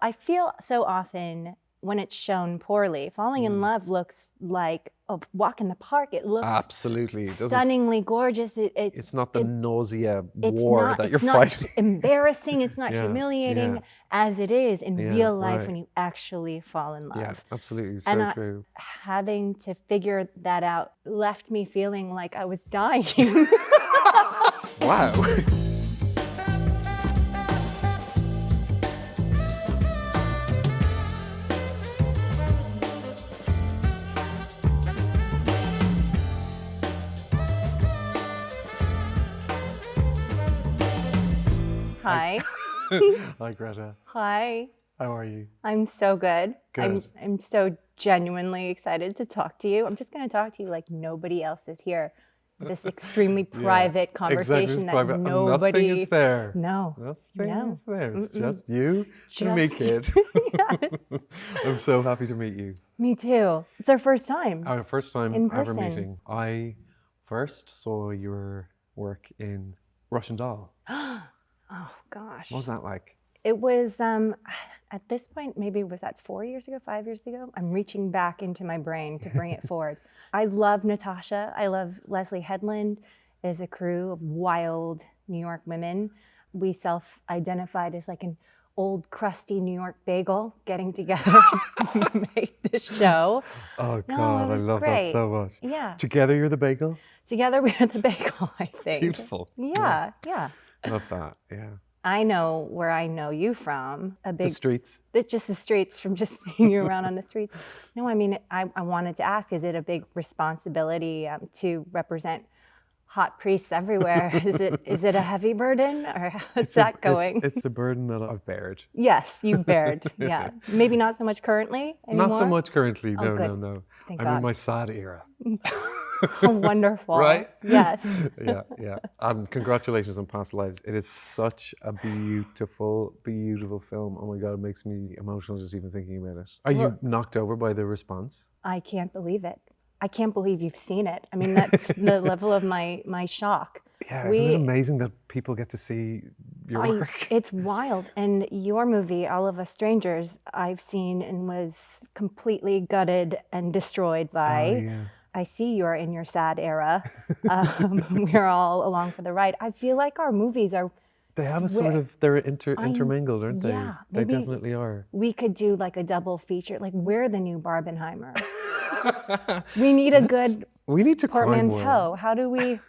I feel so often when it's shown poorly, falling in love looks like a walk in the park. It looks Absolutely. It doesn't. stunningly gorgeous. It's not the nausea it's war not, that you're it's not fighting. embarrassing. It's not Yeah, humiliating yeah. as it is in real life right. when you actually fall in love. Yeah, absolutely. And So true. having to figure that out left me feeling like I was dying. Wow. Hi. Hi, Greta. Hi. How are you? I'm so good. Good. I'm so genuinely excited to talk to you. I'm just going to talk to you like nobody else is here. This extremely private conversation that private. nobody. Nothing is there. No. Nothing is there. It's just you and me, kid. Yes. I'm so happy to meet you. Me too. It's our first time. Our first time In ever person. meeting. I first saw your work in Russian Doll. Oh gosh. What was that like? It was at this point, maybe was that 4 years ago, 5 years ago? I'm reaching back into my brain to bring it forward. I love Natasha. I love Leslie Headland. As a crew of wild New York women. We self-identified as like an old crusty New York bagel getting together to make this show. Oh No, God, it I was love great. that so much. Yeah. Together you're the bagel? Together we are the bagel, I think. Beautiful. Yeah. Love that, yeah. I know where I know you from. The streets? Just the streets, from just seeing you around on the streets. No, I mean, I wanted to ask, is it a big responsibility to represent hot priests everywhere? Is it a heavy burden, or how's that going? It's a burden that I've bared. Yes, you've bared, yeah. Maybe not so much currently anymore? Not so much currently, Oh, good. no. Thank I'm God. in my sad era. Oh, wonderful. Right? Yes. Yeah. And congratulations on Past Lives. It is such a beautiful, beautiful film. Oh my God, it makes me emotional just even thinking about it. Are you knocked over by the response? I can't believe it. I can't believe you've seen it. I mean, that's the level of my shock. Yeah, isn't it amazing that people get to see your work? It's wild. And your movie, All of Us Strangers, I've seen and was completely gutted and destroyed by. Oh, yeah. I see you're in your sad era. We're all along for the ride. I feel like our movies are... They have a sort of, they're intermingled, aren't they? Yeah. They definitely are. We could do like a double feature. Like, we're the new Barbenheimer. We need a good portmanteau. How do we...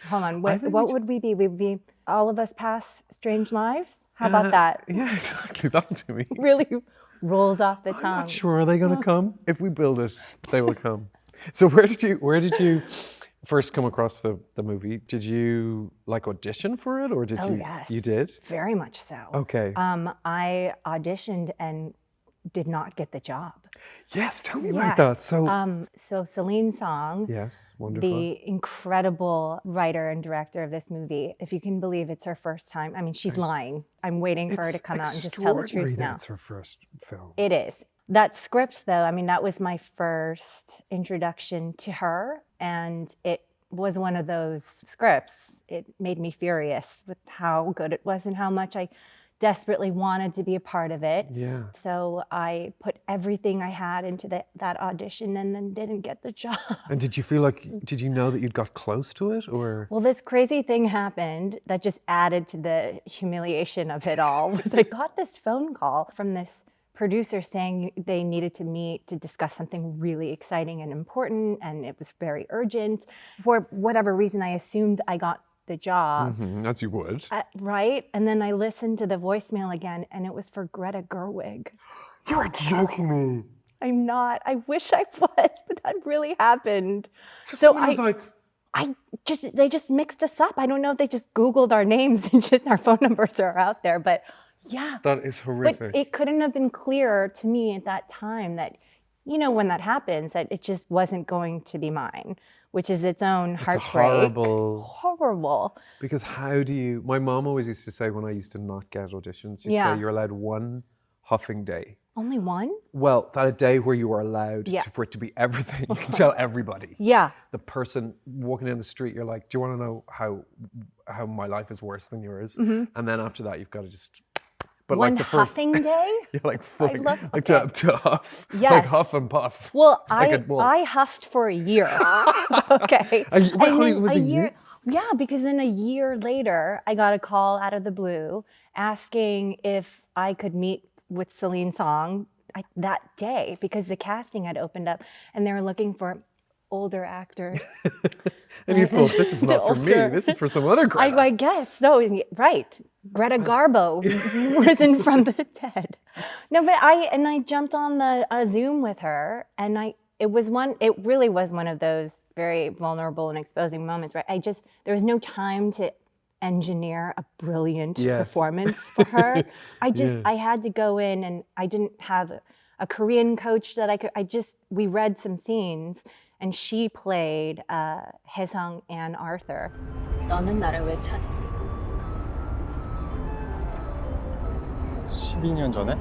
Hold on. What would we be? We'd be All of Us Past Strange Lives? How about that? Yeah, exactly. That to me. Really rolls off the tongue. I'm not sure. Are they going to come? If we build it, they will come. So where did you first come across the movie? Did you like audition for it, or did you? Yes. You did? Very much so. Okay. I auditioned and did not get the job. Yes, tell me about that. So Celine Song, yes, wonderful. the incredible writer and director of this movie, if you can believe it's her first time. I mean, she's lying. I'm waiting for her to come out and just tell the truth now. It's her first film. It is. That script, though, I mean, that was my first introduction to her, and it was one of those scripts. It made me furious with how good it was and how much I desperately wanted to be a part of it. Yeah. So I put everything I had into that audition and then didn't get the job. And did you know that you'd got close to it, or? Well, this crazy thing happened that just added to the humiliation of it all. Was I got this phone call from this producer saying they needed to meet to discuss something really exciting and important, and it was very urgent. For whatever reason, I assumed I got the job. Mm-hmm, as you would. Right? And then I listened to the voicemail again, and it was for Greta Gerwig. You're joking me. I'm not. I wish I was, but that really happened. So someone was like... They just mixed us up. I don't know if they just Googled our names and just our phone numbers are out there, but yeah. That is horrific. But it couldn't have been clearer to me at that time that, you know, when that happens, that it just wasn't going to be mine, which is its own heartbreak. Horrible. Because my mom always used to say when I used to not get auditions, she'd say you're allowed one huffing day. Only one? Well, that a day where you are allowed for it to be everything. You can tell everybody. Yeah. The person walking down the street, you're like, do you want to know how my life is worse than yours? Mm-hmm. And then after that, you've got to just but one like the first, huffing day. yeah, like fully, love- like okay. to huff, like Yes. huff and puff. Well, like a wolf. I huffed for a year. Okay. Wait, And honey, then was a it year. you? Yeah, because then a year later, I got a call out of the blue asking if I could meet with Celine Song that day because the casting had opened up and they were looking for older actors. And you thought, this is not for me. This is for some other Greta. I guess so. Right. Greta Garbo, risen from the dead. No, but I jumped on the Zoom with her, and it really was one of those very vulnerable and exposing moments, right? There was no time to engineer a brilliant performance for her. I had to go in, and I didn't have a Korean coach that we read some scenes, and she played Haesung and Arthur. 너는 나를 왜 찾았어? 12년 전에?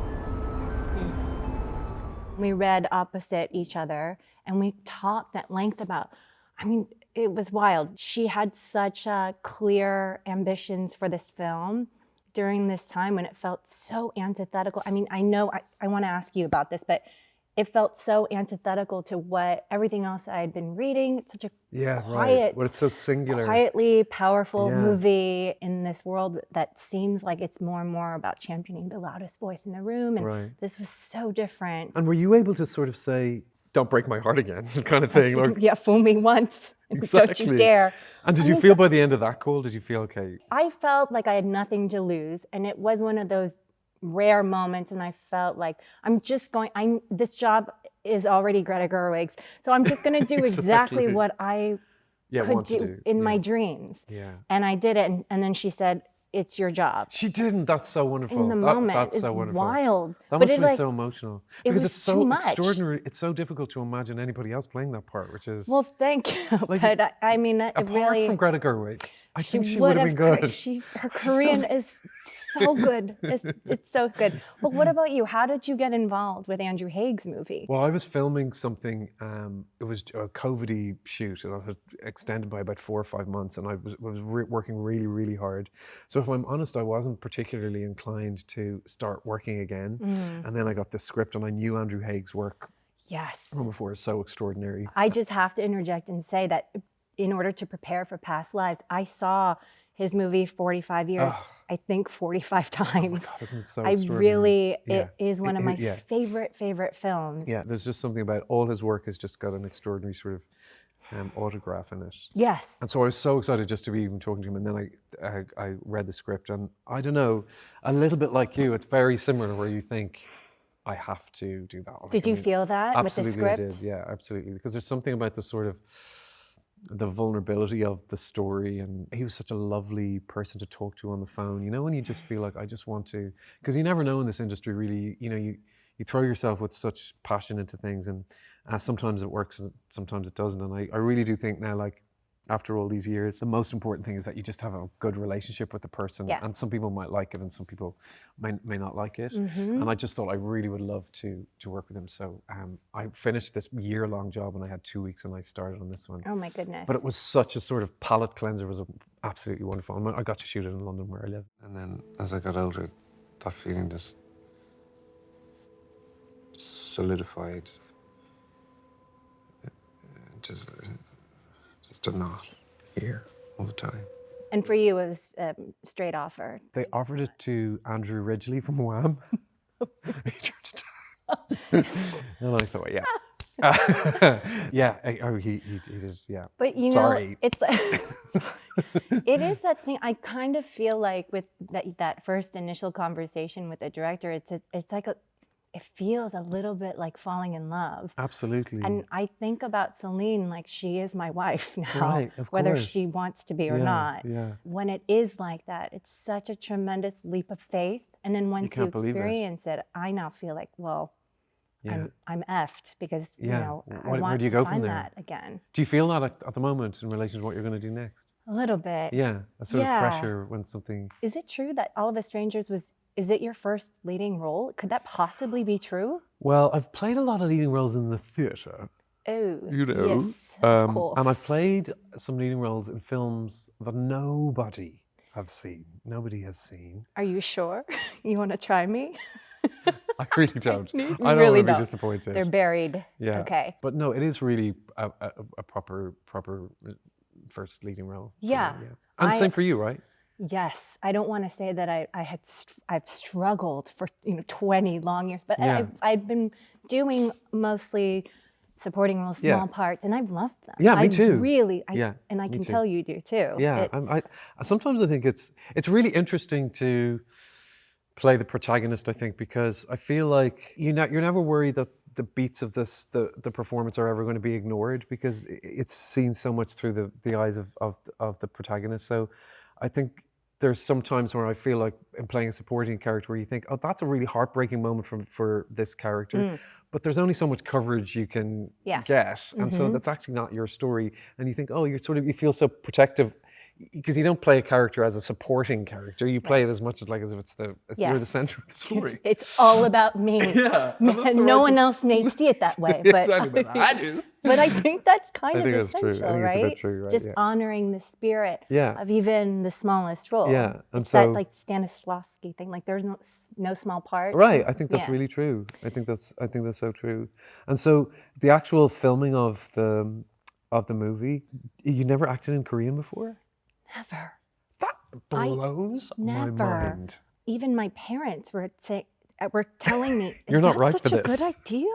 We read opposite each other and we talked at length about, it was wild. She had such clear ambitions for this film during this time when it felt so antithetical. I know I want to ask you about this, but it felt so antithetical to everything else I had been reading. It's such a quiet, Well, it's so singular. quietly powerful movie in this world that seems like it's more and more about championing the loudest voice in the room. And this was so different. And were you able to sort of say, don't break my heart again, kind of thing? Like, yeah, fool me once. Don't you dare. And did you feel by the end of that call, did you feel okay? I felt like I had nothing to lose. And it was one of those rare moments when I felt like this job is already Greta Gerwig's, so I'm just going to do exactly what I could do in my dreams. Yeah. And I did it, and then she said, "It's your job." She didn't. That's so wonderful. In the moment, that's it's so wonderful. wild. That must be so emotional because it's so too much. extraordinary. It's so difficult to imagine anybody else playing that part, which is Thank you. Like, but it apart really from Greta Gerwig, I think she would have been good. Her Korean is so good. It's so good. But what about you? How did you get involved with Andrew Haig's movie? Well, I was filming something. It was a COVID-y shoot, and I had extended by about 4 or 5 months, and I was working really, really hard. So if I'm honest, I wasn't particularly inclined to start working again. And then I got this script, and I knew Andrew Haig's work from before is so extraordinary. I just have to interject and say that in order to prepare for Past Lives, I saw his movie 45 years, I think 45 times. Oh my God, isn't it so extraordinary? It is one of my favorite films. Yeah, there's just something about all his work has just got an extraordinary sort of autograph in it. Yes. And so I was so excited just to be even talking to him, and then I read the script, and I don't know, a little bit like you, it's very similar where you think, I have to do that. Did you feel that with the script? Absolutely, I did. Yeah, absolutely. Because there's something about the vulnerability of the story, and he was such a lovely person to talk to on the phone. You know, when you just feel like I just want to, because you never know in this industry really. You know, you throw yourself with such passion into things, and sometimes it works, and sometimes it doesn't. And I really do think now, like, after all these years, the most important thing is that you just have a good relationship with the person. Yeah. And some people might like it and some people may not like it. And I just thought I really would love to work with him. So I finished this year-long job, and I had 2 weeks, and I started on this one. Oh my goodness. But it was such a sort of palate cleanser. It was absolutely wonderful. And I got to shoot it in London where I live. And then as I got older, that feeling just solidified. Just a knot here all the time. And for you, it was a straight offer. They offered it to Andrew Ridgeley from Wham. He turned it down. And I thought, he just, But you know, sorry. it's it is that thing. I kind of feel like with that first initial conversation with the director, it's like it feels a little bit like falling in love. Absolutely. And I think about Celine like she is my wife now, Right, of whether course. she wants to be or not. Yeah. When it is like that, it's such a tremendous leap of faith. And then once you can't believe it. experience it, I now feel like, well, I'm effed because you know I Where want do you to go from find there? that again. Do you feel that at the moment in relation to what you're going to do next? A little bit. Yeah, a sort of pressure when something... Is it true that All of Us Strangers is it your first leading role? Could that possibly be true? Well, I've played a lot of leading roles in the theatre. Oh, You know, yes, of course. and I've played some leading roles in films that nobody have seen. Nobody has seen. Are you sure? You want to try me? I really don't. You I don't really want to be don't. disappointed. They're buried. Yeah. Okay. But no, it is really a proper first leading role. for me, Yeah. yeah. And same for you, right? Yes, I don't want to say that I've struggled for 20 long years, but Yeah. I've been doing mostly supporting roles, Yeah. small parts, and I've loved them. Yeah, me I too. Really, Yeah, and I me can too. tell you do too. Yeah, sometimes I think it's really interesting to play the protagonist. I think because I feel like you're never worried that the beats of the performance are ever going to be ignored because it's seen so much through the eyes of the protagonist. So I think there's some times where I feel like in playing a supporting character where you think, oh, that's a really heartbreaking moment for this character. But there's only so much coverage you can get. And so that's actually not your story. And you think, oh, you feel so protective because you don't play a character as a supporting character. You play it as much as if you're the center of the story. It's all about me. Yeah. No one else may see it that way, but Exactly, but I do. But I think that's kind I of think that's true. essential, I think it's a right? bit true, right? Just Yeah. honoring the spirit Yeah. of even the smallest role. Yeah, and it's so that like Stanislavski thing. Like there's no small part. Right, I think that's really true. I think that's so true. And so the actual filming of the movie, you never acted in Korean before? Never. That blows my Never. mind. Even my parents were telling me, You're not right such for a this. good idea?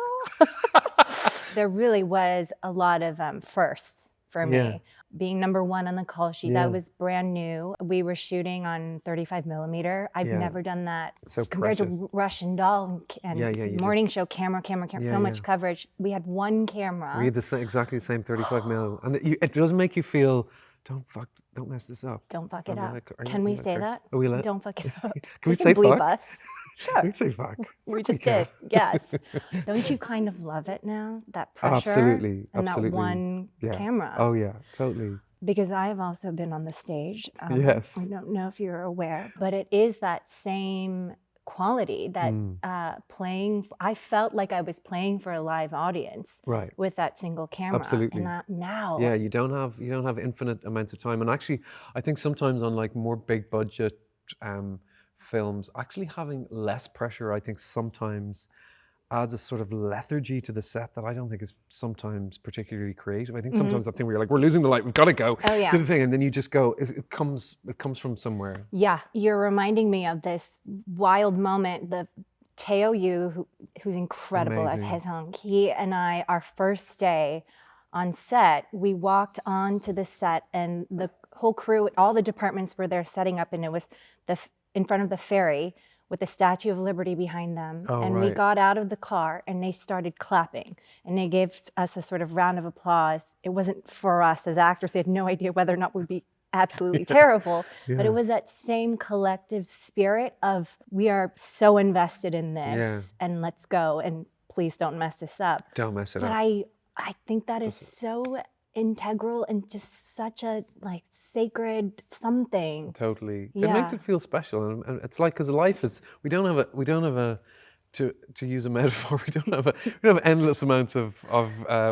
There really was a lot of firsts for me. Yeah. Being #1 on the call sheet, Yeah. that was brand new. We were shooting on 35 millimeter. I've Yeah. never done that. So Compared precious. to Russian Doll and you morning show, camera, Yeah, so much yeah. coverage. We had one camera. We had exactly the same 35 mil. And it doesn't make you feel, don't mess this up. Don't fuck Are it we up. allowed- are Can you we allowed say to- that? Are we allowed- Don't fuck it up. Can we say bleep fuck? us. Sure. We say fuck. We Fuck, just can. did. Yes. Don't you kind of love it now? That pressure. Absolutely. And Absolutely. that one Yeah. camera. Oh yeah, totally. Because I have also been on the stage. Yes. I don't know if you're aware, but it is that same quality that playing. I felt like I was playing for a live audience Right. with that single camera. Absolutely. And now. Yeah, you don't have infinite amounts of time. And actually, I think sometimes on like more big budget films, actually having less pressure, I think sometimes adds a sort of lethargy to the set that I don't think is sometimes particularly creative. I think sometimes that thing where you're like, we're losing the light, we've got to go Oh, yeah. to the thing, and then you just go. It comes from somewhere. Yeah, you're reminding me of this wild moment. The Teo Yu, who's incredible Amazing. as Haesung, he and I, our first day on set, we walked onto the set and the whole crew, all the departments were there setting up, and it was in front of the ferry with the Statue of Liberty behind them. Oh, and we right. got out of the car and they started clapping and they gave us a sort of round of applause. It wasn't for us as actors. They had no idea whether or not we'd be absolutely terrible, but Yeah. it was that same collective spirit of we are so invested in this Yeah. and let's go and please don't mess this up. Don't mess it But up. I think that is so integral and just such a like sacred something. Totally. It Yeah. makes it feel special, and it's like because life is we don't have a to use a metaphor we don't have endless amounts of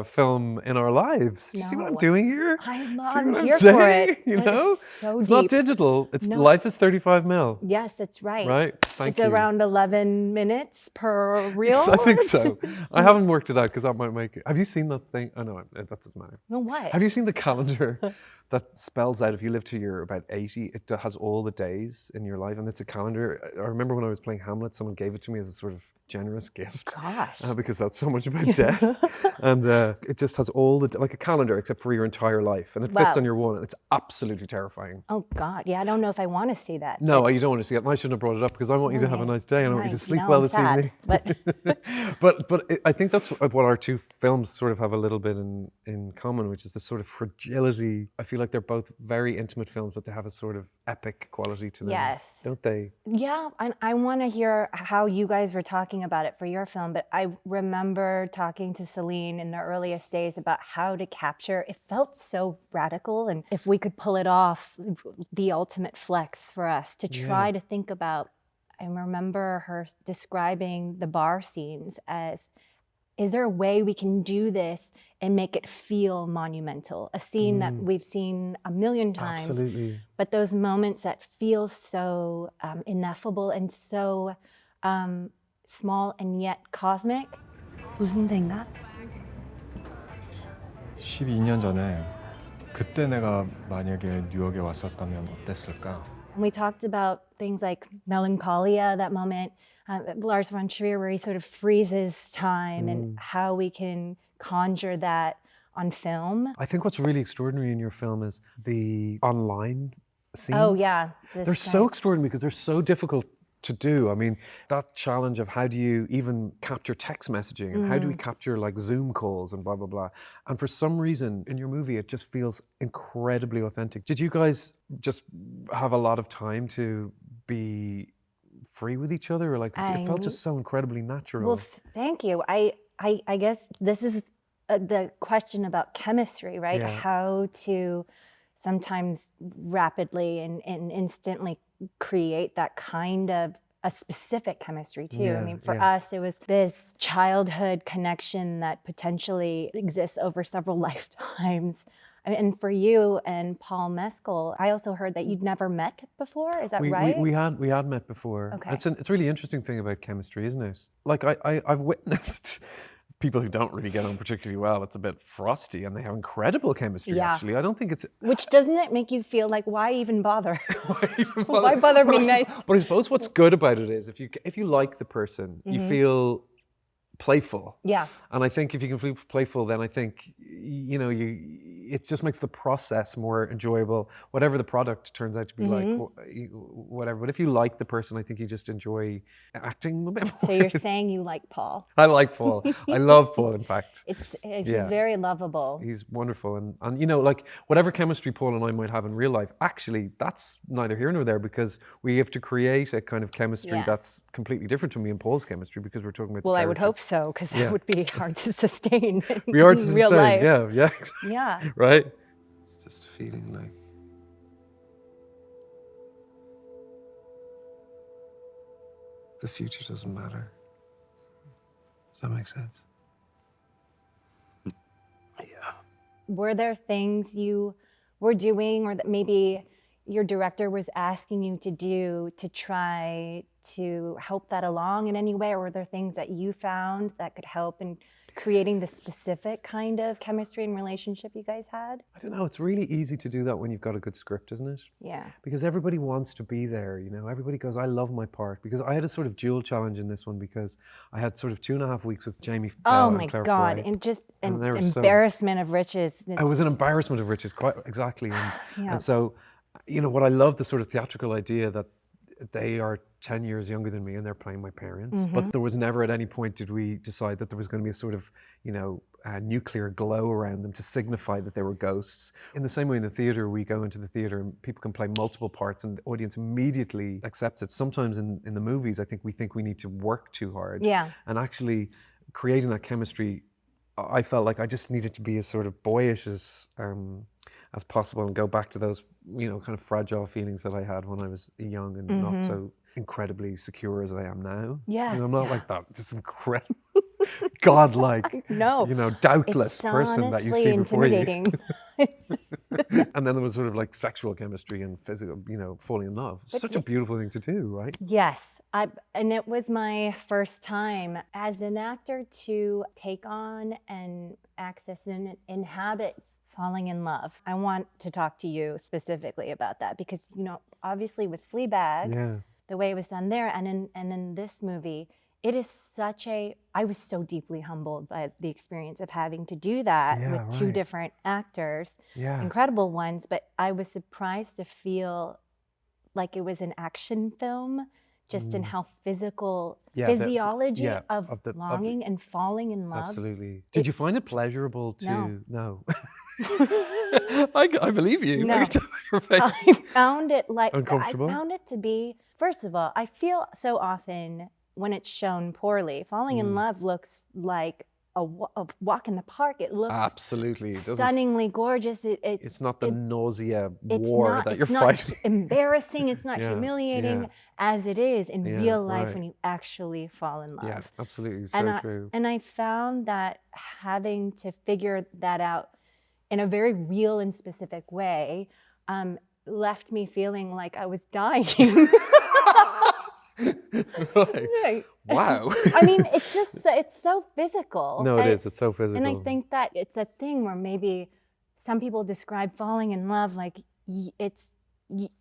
film in our lives. Do you see what I'm No. doing here? I'm See what I'm here for saying? it. You It is know, so it's not deep. digital. It's No. life is 35 mil. Yes, that's right. Right. Thank It's you. around 11 minutes per reel. I think so. I haven't worked it out because that might make it. Have you seen that thing? Oh no, that doesn't matter. No, what? Have you seen the calendar that spells out if you live to your about 80, it has all the days in your life, and it's a calendar. I remember when I was playing Hamlet, someone gave it to me as a sort of generous gift. Gosh. Because that's so much about death. And it just has all like a calendar except for your entire life, and it fits Wow. on your wall, and it's absolutely terrifying. Oh God, yeah, I don't know if I want to see that. No, you don't want to see it. And I shouldn't have brought it up because I want you to have a nice day and I want you to sleep well I'm this sad, evening. But But I think that's what our two films sort of have a little bit in common, which is this sort of fragility. I feel like they're both very intimate films, but they have a sort of epic quality to them. Yes. Don't they? yeah, I want to hear how you guys were talking about it for your film. But I remember talking to Celine in the earliest days about how to capture. It felt so radical, and if we could pull it off, the ultimate flex for us to try to think about. I remember her describing the bar scenes as is there a way we can do this and make it feel monumental? A scene that we've seen a million times, Absolutely. but those moments that feel so ineffable and so small and yet cosmic. 무슨 생각? 12년 전에 그때 내가 만약에 뉴욕에 왔었다면 어땠을까? We talked about things like melancholia, that moment, Lars von Trier, where he sort of freezes time, and how we can conjure that on film. I think what's really extraordinary in your film is the online scenes. Oh yeah. They're so extraordinary because they're so difficult to do. I mean, that challenge of how do you even capture text messaging and how do we capture like Zoom calls and blah, blah, blah. And for some reason in your movie, it just feels incredibly authentic. Did you guys just have a lot of time to be free with each other? Or like, it felt just so incredibly natural. Well, thank you. I guess this is the question about chemistry, right? Yeah. How to sometimes rapidly and instantly create that kind of a specific chemistry too. Yeah, I mean, for yeah. us, it was this childhood connection that potentially exists over several lifetimes. And for you and Paul Mescal, I also heard that you'd never met before. Is that right? We had met before. Okay. It's a really interesting thing about chemistry, isn't it? Like I've witnessed people who don't really get on particularly well. It's a bit frosty, and they have incredible chemistry. Yeah. Actually, I don't think it's. Which doesn't it make you feel like, why even bother? Why bother being nice? But I suppose what's good about it is if you like the person, you feel playful. Yeah. And I think if you can feel playful, then I think it just makes the process more enjoyable. Whatever the product turns out to be like, whatever. But if you like the person, I think you just enjoy acting a bit more. So you're saying you like Paul? I like Paul. I love Paul. In fact, He's very lovable. He's wonderful, and like whatever chemistry Paul and I might have in real life, actually that's neither here nor there, because we have to create a kind of chemistry that's completely different to me and Paul's chemistry, because we're talking about. Well, I would hope so, because that would be hard to sustain in hard to real sustain. life. Yeah. Yeah. Right. It's just a feeling like the future doesn't matter. Does that make sense? Yeah. Were there things you were doing, or that maybe your director was asking you to do to try to help that along in any way? Or were there things that you found that could help in creating the specific kind of chemistry and relationship you guys had? I don't know. It's really easy to do that when you've got a good script, isn't it? Yeah. Because everybody wants to be there, Everybody goes, I love my part. Because I had a sort of dual challenge in this one, because I had sort of 2.5 weeks with Jamie Bell and Claire God. Foy. And just an they were embarrassment of riches. It was an embarrassment of riches, quite exactly. And, Yeah. and so, what I love, the sort of theatrical idea that they are 10 years younger than me and they're playing my parents. But there was never at any point did we decide that there was going to be a sort of, a nuclear glow around them to signify that they were ghosts. In the same way in the theatre, we go into the theatre and people can play multiple parts and the audience immediately accepts it. Sometimes in the movies, I think we need to work too hard. Yeah. And actually creating that chemistry, I felt like I just needed to be as sort of boyish as possible and go back to those, kind of fragile feelings that I had when I was young and not so incredibly secure as I am now. Yeah. I'm not like that. This incredible, godlike, doubtless person that you see before you. And then there was sort of like sexual chemistry and physical, falling in love. Such a beautiful thing to do, right? Yes, and it was my first time as an actor to take on and access and inhabit falling in love. I want to talk to you specifically about that because, obviously with Fleabag, the way it was done there and in this movie, it is I was so deeply humbled by the experience of having to do that with two different actors, incredible ones, but I was surprised to feel like it was an action film, just in how physiology of longing and falling in love. Absolutely. Did you find it pleasurable to? No. I believe you. No. I can tell by your face. I found it uncomfortable. I found it to be, first of all, I feel so often when it's shown poorly, falling in love looks like a walk in the park. It looks Absolutely. It doesn't. stunningly gorgeous. It's not the nausea it's war not, that it's you're not fighting. embarrassing. It's not Yeah, humiliating yeah. as it is in Yeah, real life right. when you actually fall in love. Yeah, absolutely. And So true. and I found that having to figure that out in a very real and specific way left me feeling like I was dying. Right. Right. Wow. I mean, it's so physical. No, it is. It's so physical. And I think that it's a thing where maybe some people describe falling in love like it's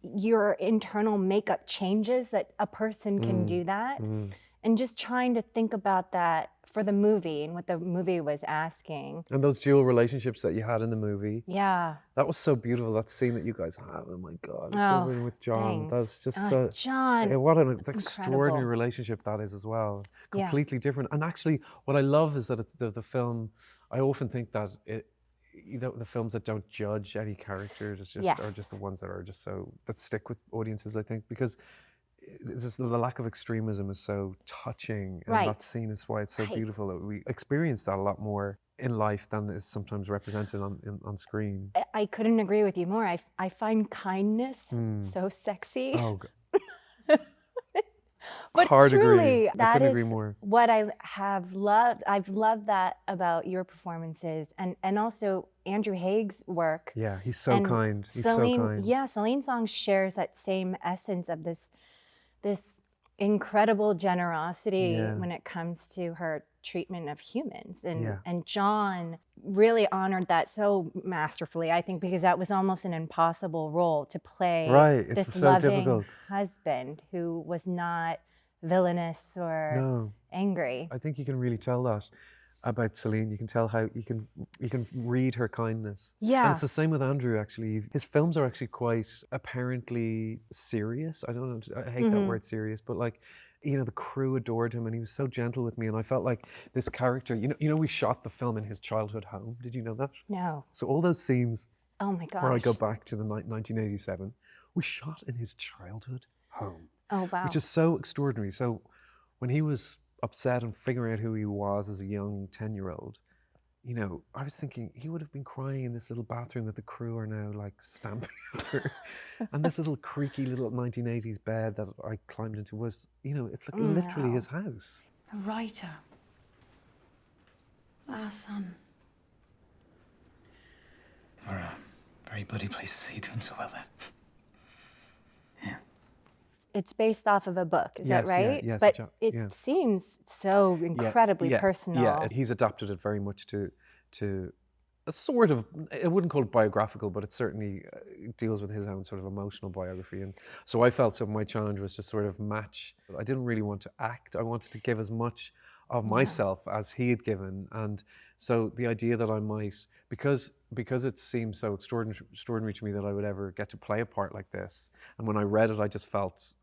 your internal makeup changes, that a person can do that. And just trying to think about that for the movie and what the movie was asking. And those dual relationships that you had in the movie. Yeah. That was so beautiful. That scene that you guys have. Oh my God. Oh, Something with John. thanks. That's just John. what an extraordinary incredible. relationship that is as well. Yeah. Completely different. And actually, what I love is that it's the film, I often think that the films that don't judge any characters are just the ones that are just that stick with audiences, I think, because the lack of extremism is so touching, and that scene is why it's so beautiful that we experience that a lot more in life than is sometimes represented on screen. I couldn't agree with you more. I find kindness so sexy. Oh, but hard truly, agree. I that couldn't is agree more. what I have loved. I've loved that about your performances, and also Andrew Haig's work. Yeah, he's so kind. He's Celine, so kind. Yeah, Celine Song shares that same essence of this incredible generosity when it comes to her treatment of humans. And John really honored that so masterfully, I think, because that was almost an impossible role to play. Right, it's this so loving difficult. husband who was not villainous or angry. I think you can really tell that about Celine. You can tell how you can read her kindness. Yeah. And it's the same with Andrew, actually. His films are actually quite apparently serious. I don't know, I hate that word serious, but like, you know, the crew adored him and he was so gentle with me, and I felt like this character, you know, we shot the film in his childhood home. Did you know that? No. So all those scenes Oh my gosh. where I go back to the 1987, we shot in his childhood home. Oh wow. Which is so extraordinary. So when he was upset and figuring out who he was as a young 10-year-old, you know, I was thinking he would have been crying in this little bathroom that the crew are now like stamping over. And this little creaky little 1980s bed that I climbed into was, you know, it's like literally his house. A writer. Our son. We're very bloody pleased to see you doing so well then. Yeah. It's based off of a book, is that right? Yes, but it seems so incredibly personal. Yeah, he's adapted it very much to a sort of, I wouldn't call it biographical, but it certainly deals with his own sort of emotional biography. And so I felt my challenge was to sort of match. I didn't really want to act. I wanted to give as much of myself as he had given. And so the idea that I might, because it seemed so extraordinary to me that I would ever get to play a part like this. And when I read it, I just felt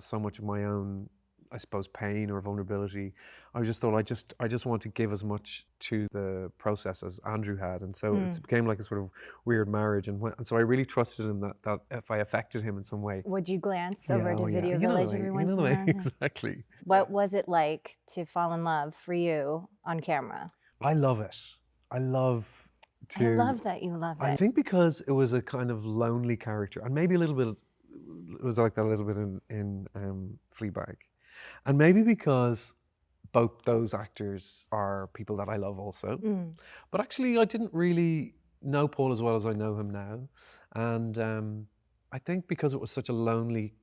so much of my own, I suppose, pain or vulnerability. I just thought I just want to give as much to the process as Andrew had, and so it became like a sort of weird marriage. And so I really trusted him that if I affected him in some way. Would you glance over to Video Village every once in a while? Exactly. What was it like to fall in love for you on camera? I love it. I love I love that you love it. I think because it was a kind of lonely character, and maybe a little bit. It was like that a little bit in Fleabag. And maybe because both those actors are people that I love also. But actually, I didn't really know Paul as well as I know him now. And I think because it was such a lonely,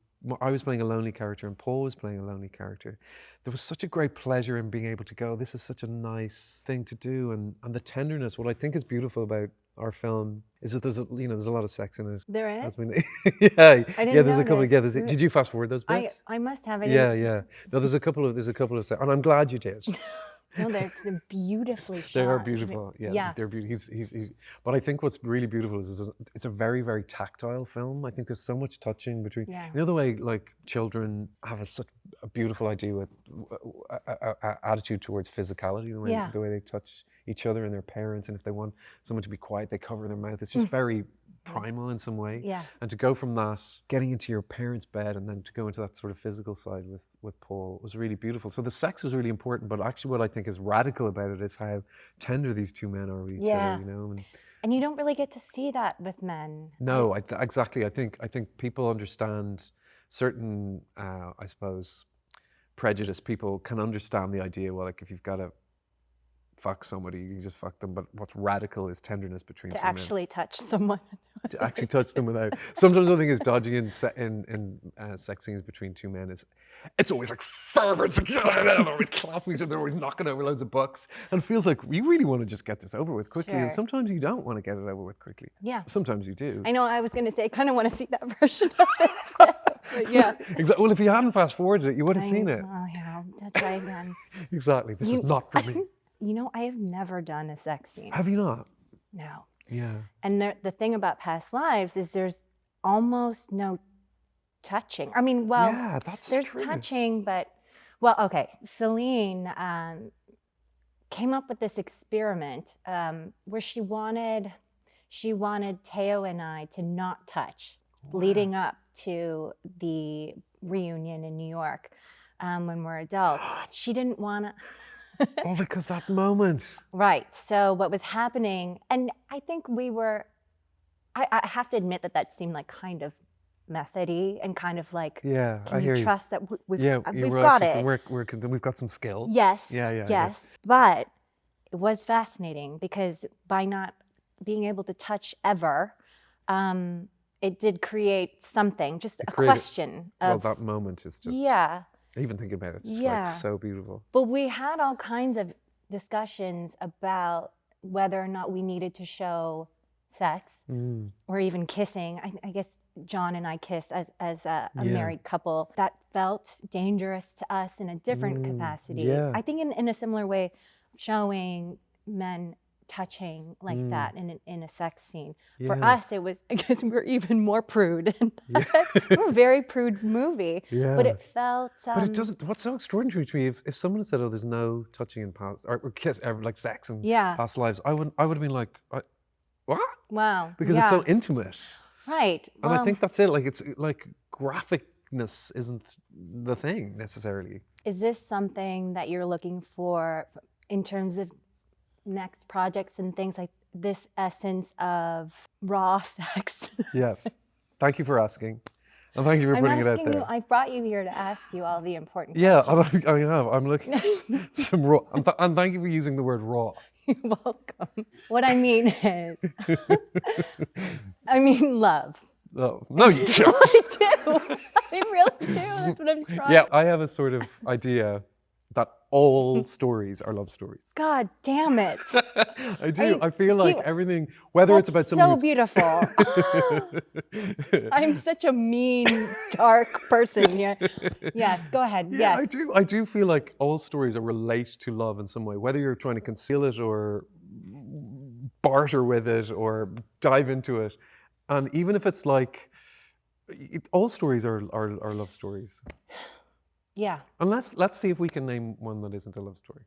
I was playing a lonely character and Paul was playing a lonely character, there was such a great pleasure in being able to go, this is such a nice thing to do. And the tenderness, what I think is beautiful about our film is that there's a lot of sex in it. There is? There's a couple of, did you fast forward those bits? I must have it. Yeah. No, there's a couple of and I'm glad you did. No, they're beautifully shot. They are beautiful. Yeah. They're beautiful. He's but I think what's really beautiful is it's a very, very tactile film. I think there's so much touching between. You know the way like children have such a beautiful idea with attitude towards physicality, the way they touch each other and their parents, and if they want someone to be quiet, they cover their mouth. It's just very primal in some way. Yeah. And to go from that, getting into your parents' bed, and then to go into that sort of physical side with Paul was really beautiful. So the sex was really important, but actually what I think is radical about it is how tender these two men are with each Yeah. other, you know? And you don't really get to see that with men. No, exactly. I think people understand certain, I suppose, prejudiced people can understand the idea, well, like if you've got to fuck somebody, you just fuck them. But what's radical is tenderness between To two men. actually touch someone. To actually touch them without. Sometimes I think it's dodgy in sex scenes between two men. It's always like fervent, they're always clasping each other, they're always knocking over loads of books, and it feels like you really want to just get this over with quickly. And Sure. sometimes you don't want to get it over with quickly. Yeah. Sometimes you do. I know, I was going to say, I kind of want to see that version of it. But yeah. Exactly. Well, if you hadn't fast forwarded it, you would have seen it. Oh, yeah. That's right again. Exactly. This is not for me. You know, I have never done a sex scene. Have you not? No. Yeah. And the thing about past lives is there's almost no touching. I mean, well, Yeah, that's there's true. touching, but, well, okay. Celine came up with this experiment where she wanted Teo and I to not touch leading up to the reunion in New York when we're adults. She didn't want to. Oh, because that moment. Right. So what was happening, and I think we were, I have to admit that seemed like kind of methody and kind of like, Yeah, I can hear you you. trust that we've Yeah, we've got it? we've got some skill. Yes. Yeah. Yes. But it was fascinating because by not being able to touch ever, it did create something, just a question Well, of, that moment is just. yeah. Even thinking about it, it's just Yeah. like so beautiful. But we had all kinds of discussions about whether or not we needed to show sex or even kissing. I guess John and I kissed as a married couple. That felt dangerous to us in a different capacity. Yeah. I think in a similar way, showing men touching like that in a sex scene. For Yeah. us, it was, I guess we're even more prude. We're a very prude movie. Yeah. But it felt... But it doesn't. What's so extraordinary to me, if someone had said, "Oh, there's no touching in past or kiss, like sex in Yeah. past lives," I would have been like, "What?" Wow. Because yeah. it's so intimate. Right. And I Well, think that's it. Like it's like graphicness isn't the thing necessarily. is this something that you're looking for in terms of next projects and things, like this essence of raw sex? Yes. Thank you for asking, and thank you for I'm putting it out asking there. you, I brought you here to ask you all the important Yeah, questions. I have. I'm looking for some raw, and thank you for using the word raw. You're welcome. What I mean is, I mean love. Oh, no, you don't. I do. I really do. That's what I'm trying. Yeah, I have a sort of idea that all stories are love stories. God damn it. I do. I feel do like you- everything, whether it's about That's somebody so beautiful. I'm such a mean, dark person. Yeah. Yes, go ahead. Yeah, Yes. I do. I do feel like all stories are relate to love in some way, whether you're trying to conceal it or barter with it or dive into it. And even if it's like, all stories are love stories. Yeah. Unless, let's see if we can name one that isn't a love story.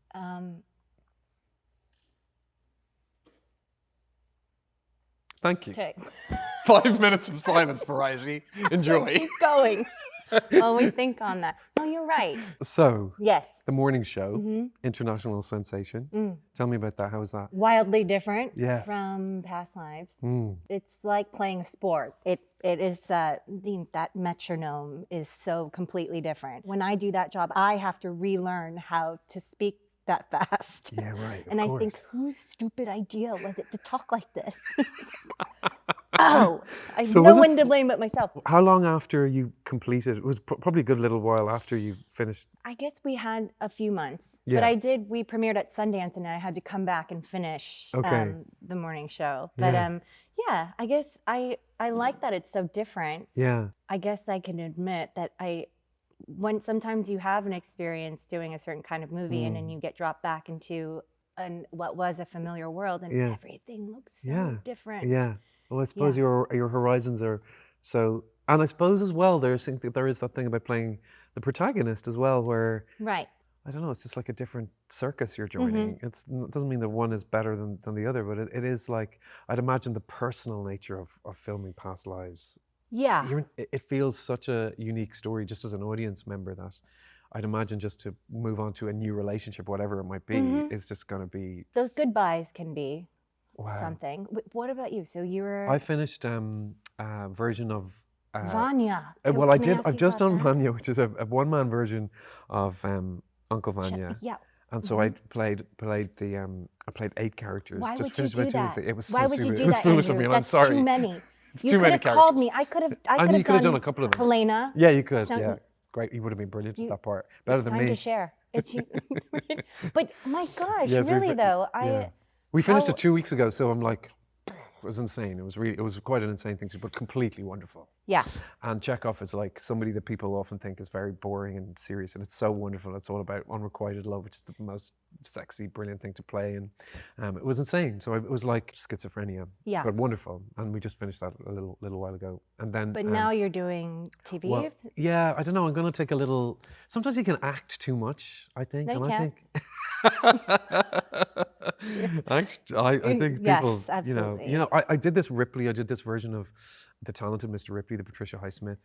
Thank you. Okay. 5 minutes of silence, variety. Enjoy. Keep going while we think on that. No, you're right. So, Yes. the morning show, Mhm. international sensation. Tell me about that. How was that? Wildly different Yes. from past lives. Mm. It's like playing a sport. It is that metronome is so completely different. When I do that job, I have to relearn how to speak that fast. Yeah, right. And of I think, course. whose stupid idea was it to talk like this? Oh, I have So no was it one to blame but myself. How long after you completed? It was probably a good little while after you finished. I guess we had a few months. Yeah. But we premiered at Sundance and I had to come back and finish Okay. the morning show. But Yeah. yeah, I guess I like that it's so different. Yeah. I guess I can admit that when sometimes you have an experience doing a certain kind of movie and then you get dropped back into what was a familiar world and Yeah. everything looks so Yeah. different. Yeah. Well, I suppose Yeah. your horizons are so, and I suppose as well there is that thing about playing the protagonist as well, where Right. I don't know, it's just like a different circus you're joining. It doesn't mean that one is better than the other, but it is like, I'd imagine the personal nature of filming past lives. Yeah. It feels such a unique story just as an audience member that I'd imagine just to move on to a new relationship, whatever it might be, is just going to be, Those goodbyes can be wow. something. What about you? So you were I finished a version of Vanya. well, I Can did. ask I've you just about done that? Vanya, which is a one-man version of Uncle Vanya. Yeah. And so I played the I played 8 characters. Why just would you finished do about 2 that? weeks ago. It was Why so would you stupid. do It was that, foolish of Andrew? me, and That's I'm sorry. too many. It's You too could many have called characters. me. I could And have you could have done a couple of them. Helena. Yeah, you could. So- Yeah, great. You would have been brilliant at You- that part. Better It's than time me. to share. It's you. But my gosh, Yes, we really fi- though, yeah. We finished how- it 2 weeks ago, so I'm like, it was insane. It was quite an insane thing to do, but completely wonderful. Yeah. And Chekhov is like somebody that people often think is very boring and serious, and it's so wonderful. It's all about unrequited love, which is the most sexy, brilliant thing to play. And it was insane. So it was like schizophrenia, Yeah. but wonderful. And we just finished that a little while ago. And then, But now you're doing TV. well, yeah, I don't know. I'm going to take a little. Sometimes you can act too much, I think. No, you and can't. I think Yes, people, absolutely. I did this Ripley. I did this version of The Talented Mr. Ripley, the Patricia Highsmith.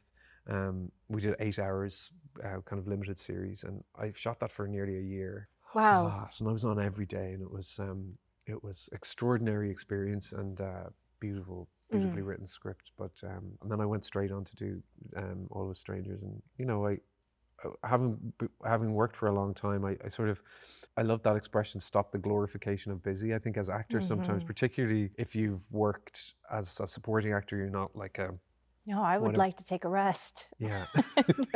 We did 8 hours, kind of limited series, and I shot that for nearly a year. It was a Wow. lot, and I was on every day, and it was extraordinary experience and beautifully written script. But and then I went straight on to do All with Strangers, and having worked for a long time, I love that expression, stop the glorification of busy. I think as actors sometimes, particularly if you've worked as a supporting actor, you're not like a, No, I would What a- like to take a rest. yeah.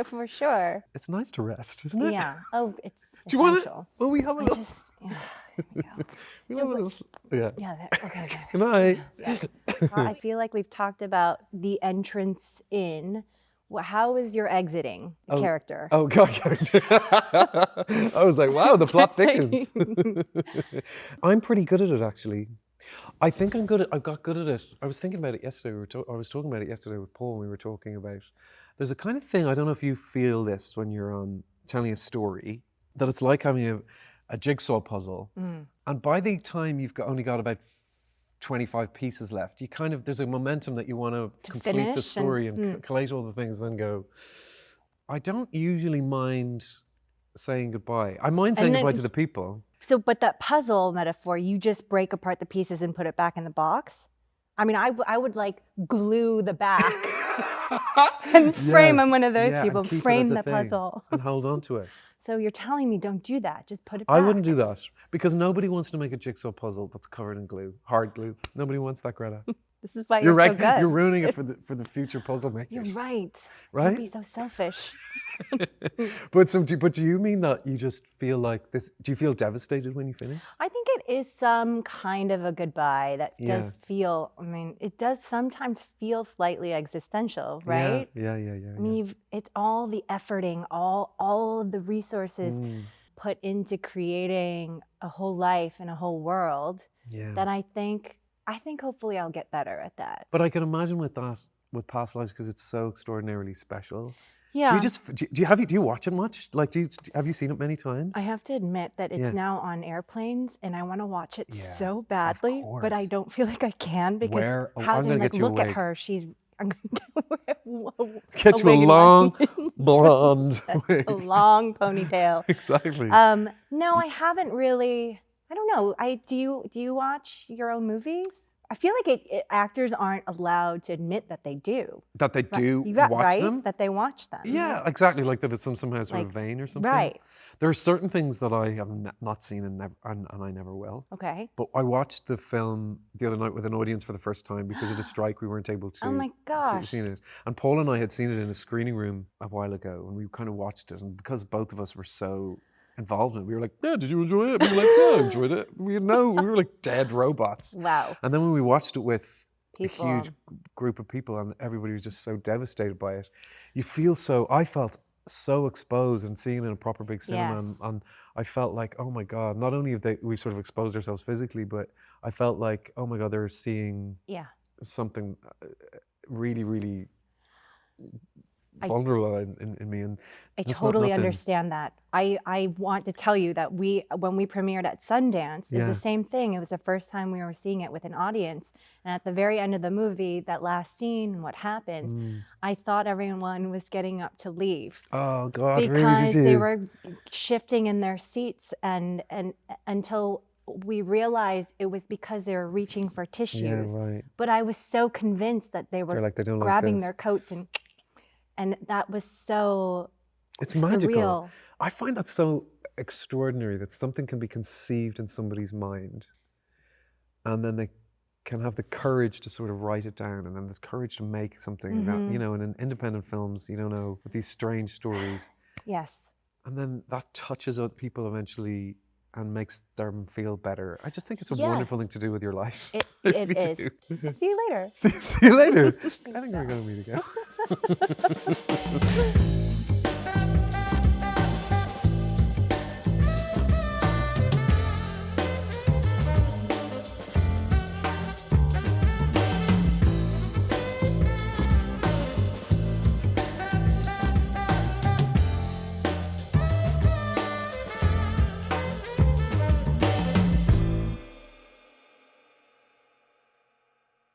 For sure. It's nice to rest, isn't it? Yeah. Oh, it's Do you want it? essential. Well, we have a I little. just, yeah, there you go. We have a little. Yeah. Yeah, okay. Good night. I feel like we've talked about the entrance in. How is your exiting the character? Oh God, character. I was like, wow, the plot thickens. I'm pretty good at it, actually. I think I'm good at. I got good at it. I was thinking about it yesterday. I was talking about it yesterday with Paul. And we were talking about. There's a kind of thing. I don't know if you feel this when you're on telling a story, that it's like having a jigsaw puzzle, and by the time you've only got about 25 pieces left, there's a momentum that you want to complete the finish story and collate all the things, then go. I don't usually mind saying goodbye. I mind saying goodbye to the people. So, but that puzzle metaphor, you just break apart the pieces and put it back in the box? I mean, I would like glue the back and frame. I'm one of those people. and keep it Frame as a the thing puzzle. and hold on to it. So you're telling me don't do that. Just put it back. I wouldn't do that because nobody wants to make a jigsaw puzzle that's covered in glue, hard glue. Nobody wants that, Greta. This is why You're you're right. so good. You're ruining it for the future puzzle makers. You're right. Right? Don't be so selfish. But do you mean that you just feel like this? Do you feel devastated when you finish? I think it is some kind of a goodbye that Yeah. does feel, I mean, it does sometimes feel slightly existential, right? Yeah. I mean, it's all the efforting, all of the resources put into creating a whole life and a whole world Yeah. that I think hopefully I'll get better at that. But I can imagine with past lives, because it's so extraordinarily special. Yeah. Do you watch it much? Like, have you seen it many times? I have to admit that it's Yeah. now on airplanes and I want to watch it Yeah, so badly, but I course. don't feel like I can because I'm how gonna they get you a look at wig. her, I'm going to Get you a wig and long one. blonde a wig. long ponytail. Exactly. No, I haven't really. I don't know. Do you watch your own movies? I feel like actors aren't allowed to admit that they do. That they do You got watch right them? that they watch them. Yeah, exactly. Like that it's somehow sort of Like, vain or something. right. There are certain things that I have not seen and I never will. Okay. But I watched the film the other night with an audience for the first time because of the strike. We weren't able to Oh my gosh. see it. And Paul and I had seen it in a screening room a while ago, and we kind of watched it. And because both of us were so involved in it, we were like, "Yeah, did you enjoy it?" We were like, "Yeah, I enjoyed it." We were like dead robots. Wow. And then when we watched it with People. a huge group of people and everybody was just so devastated by it, I felt so exposed and seeing it in a proper big cinema, Yes. and I felt like, oh my God, not only have we sort of exposed ourselves physically, but I felt like, oh my God, they're seeing Yeah. something really, really vulnerable in me, and I that's not totally nothing. understand that. I want to tell you that when we premiered at Sundance, it's Yeah. the same thing. It was the first time we were seeing it with an audience. And at the very end of the movie, that last scene, and what happens, I thought everyone was getting up to leave Oh God, really? because Did they you? were shifting in their seats, and until we realized it was because they were reaching for tissues. Yeah, right. But I was so convinced that they were They're like, they don't like grabbing this. their coats, and that was so It's magical. surreal. I find that so extraordinary that something can be conceived in somebody's mind, and then they can have the courage to sort of write it down, and then the courage to make something that, you know, in independent films, you don't know, with these strange stories, Yes. and then that touches other people eventually and makes them feel better. I just think it's a Yes. wonderful thing to do with your life. It I it really is. do. See you later. See you later. I think we're going to meet again.